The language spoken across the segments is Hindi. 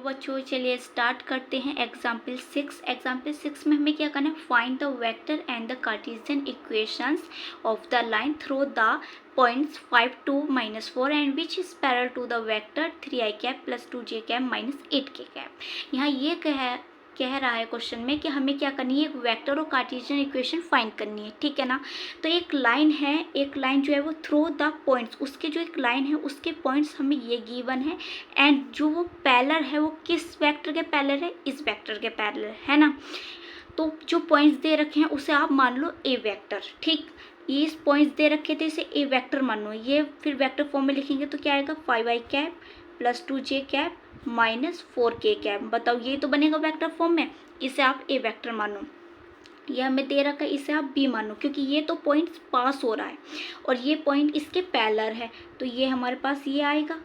बच्चों चलिए स्टार्ट करते हैं एग्जाम्पल 6। एग्जाम्पल 6 में हमें क्या करना है, find the vector and the Cartesian equations of the line through the points 5 2 -4 and which is parallel to the vector 3i cap plus 2j cap minus 8k cap. यहाँ ये कह रहा है क्वेश्चन में कि हमें क्या करनी है, एक वेक्टर और कार्टेशियन इक्वेशन फाइंड करनी है, ठीक है ना। तो एक लाइन है, एक लाइन जो है वो थ्रू द पॉइंट्स, उसके जो एक लाइन है उसके पॉइंट्स हमें ये गिवन है एंड जो वो पैरेलल है वो किस वेक्टर के पैरेलल है, इस वेक्टर के पैरेलल है ना। तो जो पॉइंट्स दे रखे हैं उसे आप मान लो ए वेक्टर, ठीक। ये इस पॉइंट्स दे रखे थे इसे ए वेक्टर मान लो, ये फिर वेक्टर फॉर्म में लिखेंगे तो क्या आएगा 5i cap plus 2j cap minus 4k cap. बताओ ये तो बनेगा वेक्टर फॉर्म में, इसे आप ए वेक्टर मानो। ये हमें दे रखा है इसे आप बी मानो, क्योंकि ये तो पॉइंट्स पास हो रहा है और ये पॉइंट इसके पैरेलल है, तो ये हमारे पास ये आएगा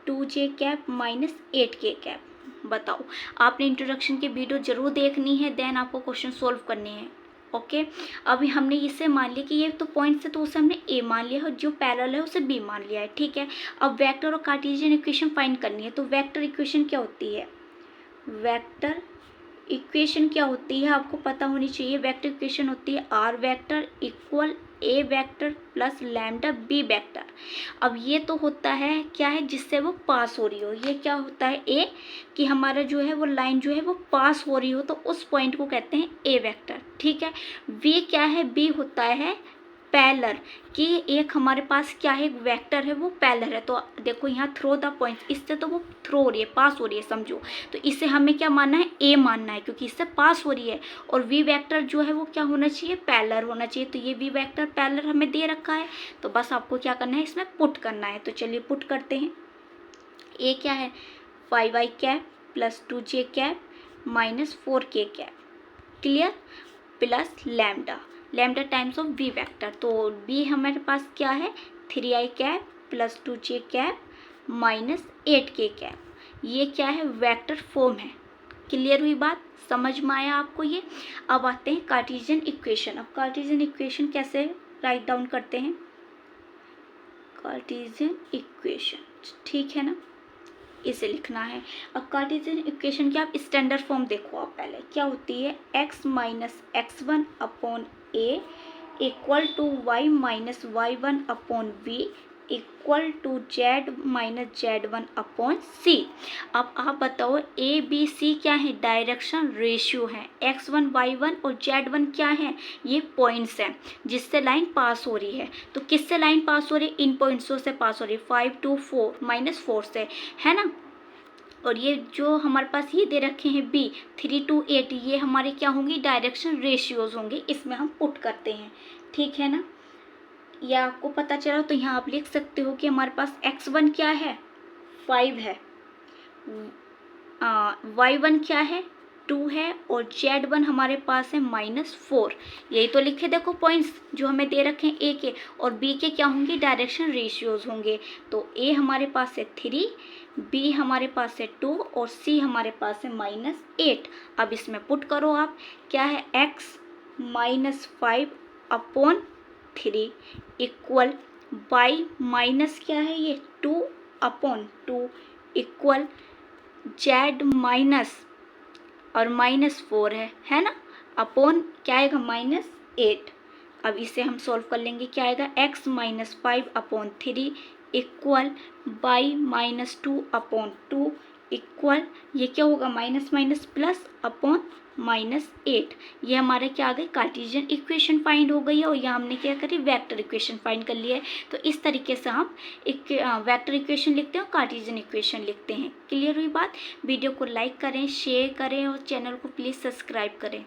2j cap minus 8k cap. बताओ आपने इंट्रोडक्शन की वीडियो जरूर देखनी है, देन आपको क्वेश्चन सोल्व करने हैं, ओके। अभी हमने इसे मान लिया कि ये तो पॉइंट से, तो उसे हमने ए मान लिया और जो पैरेलल है उसे बी मान लिया है, ठीक है। अब वेक्टर और कार्टेशियन इक्वेशन फाइंड करनी है। तो वेक्टर इक्वेशन क्या होती है, वेक्टर इक्वेशन क्या होती है आपको पता होनी चाहिए। वेक्टर इक्वेशन होती है r vector equal a vector plus lambda b vector. अब ये तो होता है क्या है, जिससे वो पास हो रही हो। ये क्या होता है, ए कि हमारा जो है वो लाइन जो है वो पास हो रही हो, तो उस पॉइंट को कहते हैं ए वेक्टर, ठीक है। बी क्या है, बी होता है पैरेलल, कि एक हमारे पास क्या है, एक वेक्टर है वो पैरेलल है। तो देखो यहाँ थ्रो द पॉइंट, इससे तो वो थ्रो हो रही है, पास हो रही है समझो, तो इसे हमें क्या मानना है, ए मानना है, क्योंकि इससे पास हो रही है। और वी वेक्टर जो है वो क्या होना चाहिए, पैरेलल होना चाहिए। तो ये वी वेक्टर पैरेलल हमें दे रखा है, तो बस आपको क्या करना है, इसमें पुट करना है। तो चलिए पुट करते हैं। ए क्या है 5i cap plus 2j cap minus 4k cap, clear, plus lambda, lambda times of v vector. तो बी हमारे पास क्या है 3i cap plus 2j cap minus 8k cap. ये क्या है, वेक्टर फॉर्म है। क्लियर हुई बात, समझ में आया आपको ये। अब आते हैं कार्टेशियन इक्वेशन। अब कार्टेशियन इक्वेशन कैसे राइट डाउन करते हैं, कार्टेशियन इक्वेशन, ठीक है ना, इसे लिखना है। अब कार्टेशियन इक्वेशन की आप स्टैंडर्ड फॉर्म देखो, आप पहले क्या होती है, x minus x1 upon a equal to y minus y1 upon b equal to z minus z1 upon c। अब आप बताओ a b c क्या है, डायरेक्शन रेशियो है। x1 y1 और z1 क्या है, ये पॉइंट्स हैं जिससे लाइन पास हो रही है। तो किससे लाइन पास हो रही है, इन पॉइंट्सों से पास हो रही है, 5 2 4 माइनस 4 से, है ना। और ये जो हमारे पास ये दे रखे हैं b 3 to 8, ये हमारे क्या होंगी, डायरेक्शन रेशियोज होंगे। इसमें हम पुट करते हैं, ठीक है ना। या आपको पता चला तो यहाँ आप लिख सकते हो कि हमारे पास x1 क्या है 5 है, y1 क्या है 2 है और z1 हमारे पास है -4। यही तो लिखे देखो पॉइंट्स जो हमें दे रखे हैं, a के और b के क्या होंगे, डायरेक्शन रेशियोज होंगे। तो a हमारे पास है 3, b हमारे पास है 2 और c हमारे पास है -8। अब इसमें पुट करो आप, क्या है x -5 upon 3 equal y minus क्या है ये 2 अपॉन 2 इक्वल z माइनस और -4 है ना, अपॉन क्या आएगा -8। अब इसे हम सॉल्व कर लेंगे, क्या आएगा x -5 upon 3 equal y -2 upon 2 equal, ये क्या होगा माइनस माइनस प्लस अपॉन -8। ये हमारे क्या आ गई, कार्टेशियन इक्वेशन फाइंड हो गई है। और यहाँ हमने क्या करी, वेक्टर इक्वेशन फाइंड कर लिया है। तो इस तरीके से हम एक वेक्टर इक्वेशन लिखते हैं और कार्टेशियन इक्वेशन लिखते हैं। क्लियर हुई बात। वीडियो को लाइक करें, शेयर करें और चैनल को प्लीज़ सब्सक्राइब करें।